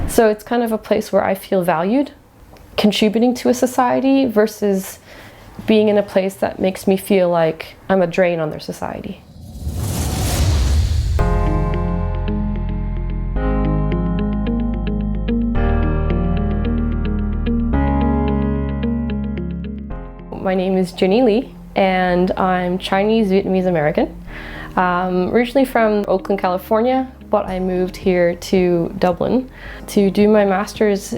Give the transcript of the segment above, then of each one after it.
So it's kind of a place where I feel valued, contributing to a society versus being in a place that makes me feel like I'm a drain on their society. My name is Jinny Ly, and I'm Chinese-Vietnamese-American. Originally from Oakland, California, but I moved here to Dublin to do my Master's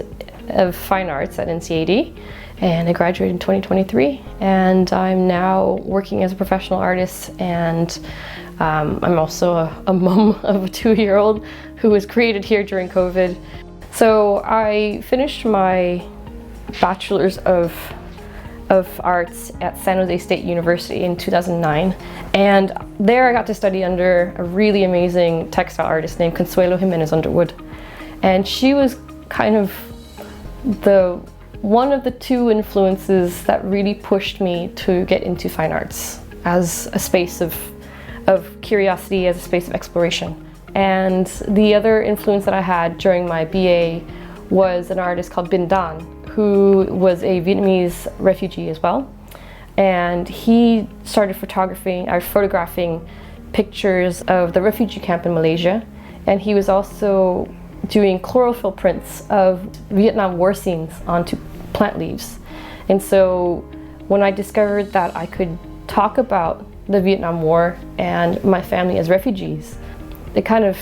of Fine Arts at NCAD, and I graduated in 2023, and I'm now working as a professional artist, and I'm also a mom of a 2-year-old who was created here during COVID. So I finished my Bachelor's of Arts at San Jose State University in 2009, and there I got to study under a really amazing textile artist named Consuelo Jimenez Underwood, and she was kind of one of the 2 influences that really pushed me to get into fine arts as a space of curiosity, as a space of exploration. And the other influence that I had during my BA was an artist called Binh Dan, who was a Vietnamese refugee as well. And he started photographing pictures of the refugee camp in Malaysia. And he was also doing chlorophyll prints of Vietnam War scenes onto plant leaves. And so when I discovered that I could talk about the Vietnam War and my family as refugees, it kind of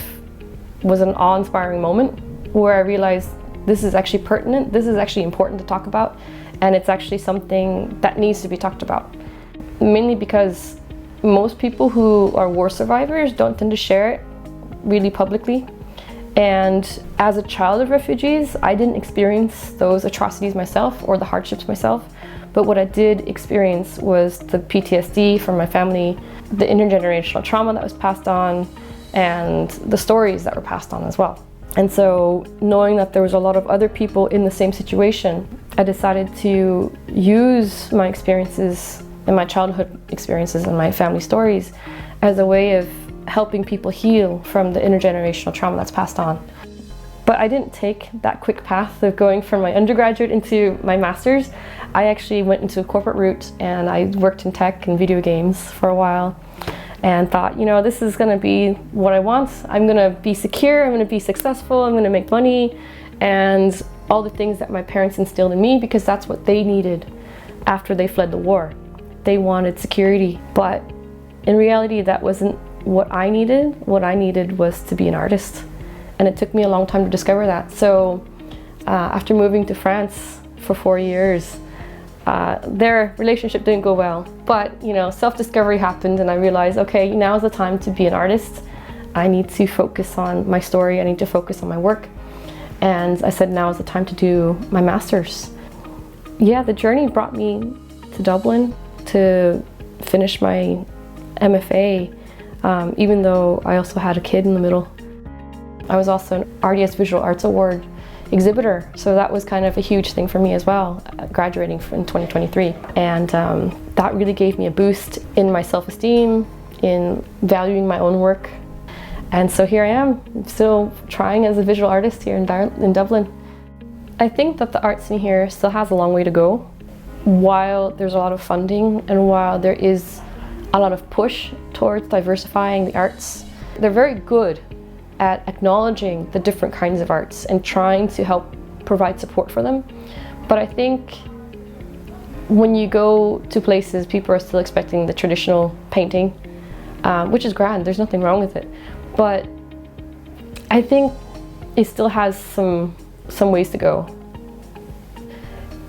was an awe-inspiring moment where I realized this is actually pertinent, this is actually important to talk about, and it's actually something that needs to be talked about. Mainly because most people who are war survivors don't tend to share it really publicly. And as a child of refugees, I didn't experience those atrocities myself or the hardships myself, but what I did experience was the PTSD from my family, the intergenerational trauma that was passed on, and the stories that were passed on as well. And so, knowing that there was a lot of other people in the same situation, I decided to use my experiences and my childhood experiences and my family stories as a way of helping people heal from the intergenerational trauma that's passed on. But I didn't take that quick path of going from my undergraduate into my master's. I actually went into a corporate route, and I worked in tech and video games for a while, and thought, you know, this is going to be what I want. I'm going to be secure, I'm going to be successful, I'm going to make money, and all the things that my parents instilled in me, because that's what they needed after they fled the war. They wanted security, but in reality that wasn't what I needed. What I needed was to be an artist, and it took me a long time to discover that. So after moving to France for 4 years, their relationship didn't go well, but you know, self-discovery happened, and I realized, okay, now is the time to be an artist. I need to focus on my story, I need to focus on my work, and I said now is the time to do my master's. Yeah, the journey brought me to Dublin to finish my MFA, even though I also had a kid in the middle. I was also an RDS Visual Arts Award Exhibitor, so that was kind of a huge thing for me as well, graduating in 2023. And that really gave me a boost in my self-esteem, in valuing my own work. And so here I am, still trying as a visual artist here in Dublin. I think that the art scene here still has a long way to go. While there's a lot of funding and while there is a lot of push towards diversifying the arts, they're very good at acknowledging the different kinds of arts and trying to help provide support for them. But I think when you go to places, people are still expecting the traditional painting, which is grand, there's nothing wrong with it. But I think it still has some ways to go.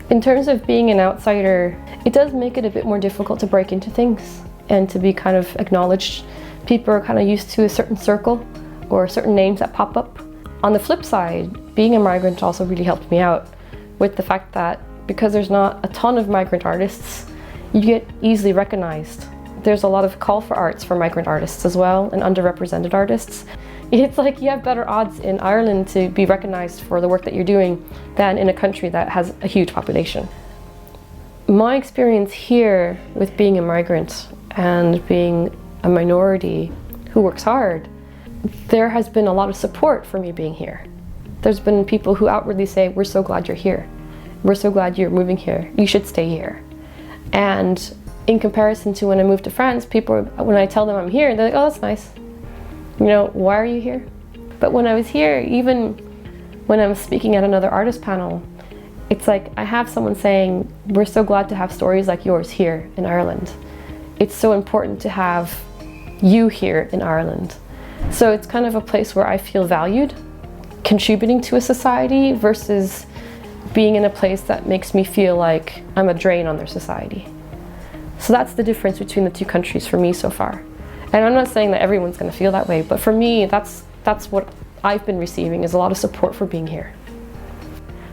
In terms of being an outsider, it does make it a bit more difficult to break into things and to be kind of acknowledged. People are kind of used to a certain circle or certain names that pop up. On the flip side, being a migrant also really helped me out with the fact that because there's not a ton of migrant artists, you get easily recognized. There's a lot of call for arts for migrant artists as well, and underrepresented artists. It's like you have better odds in Ireland to be recognized for the work that you're doing than in a country that has a huge population. My experience here with being a migrant and being a minority who works hard, there has been a lot of support for me being here. There's been people who outwardly say, we're so glad you're here. We're so glad you're moving here. You should stay here. And in comparison to when I moved to France, people, when I tell them I'm here, they're like, oh, that's nice. You know, why are you here? But when I was here, even when I'm speaking at another artist panel, it's like I have someone saying, we're so glad to have stories like yours here in Ireland. It's so important to have you here in Ireland. So it's kind of a place where I feel valued, contributing to a society versus being in a place that makes me feel like I'm a drain on their society. So that's the difference between the two countries for me so far. And I'm not saying that everyone's going to feel that way, but for me, that's what I've been receiving, is a lot of support for being here.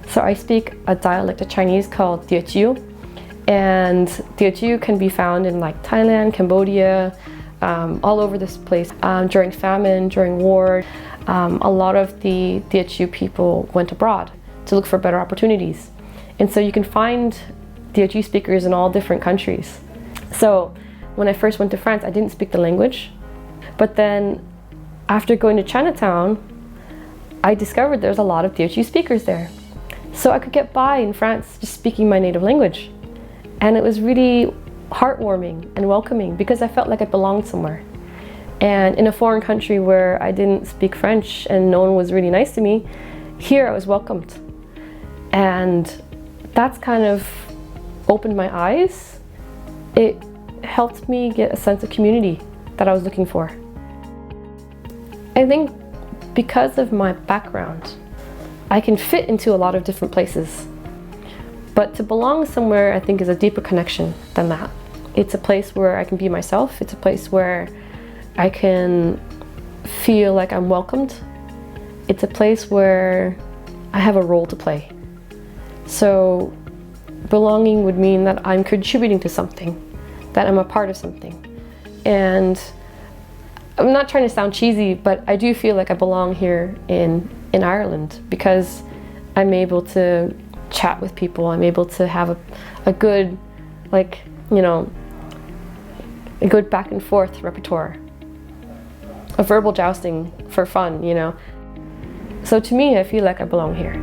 So I speak a dialect of Chinese called Teochew, and Teochew can be found in like Thailand, Cambodia, all over this place. During famine, during war, a lot of the Teochew people went abroad to look for better opportunities. And so you can find Teochew speakers in all different countries. So when I first went to France, I didn't speak the language. But then after going to Chinatown, I discovered there's a lot of Teochew speakers there. So I could get by in France just speaking my native language. And it was really heartwarming and welcoming because I felt like I belonged somewhere. And in a foreign country where I didn't speak French and no one was really nice to me, here I was welcomed. And that's kind of opened my eyes. It helped me get a sense of community that I was looking for. I think because of my background, I can fit into a lot of different places. But to belong somewhere, I think, is a deeper connection than that. It's a place where I can be myself. It's a place where I can feel like I'm welcomed. It's a place where I have a role to play. So belonging would mean that I'm contributing to something, that I'm a part of something. And I'm not trying to sound cheesy, but I do feel like I belong here in Ireland because I'm able to chat with people. I'm able to have a good, like, you know, a good back and forth repertoire, a verbal jousting for fun, you know. So to me, I feel like I belong here.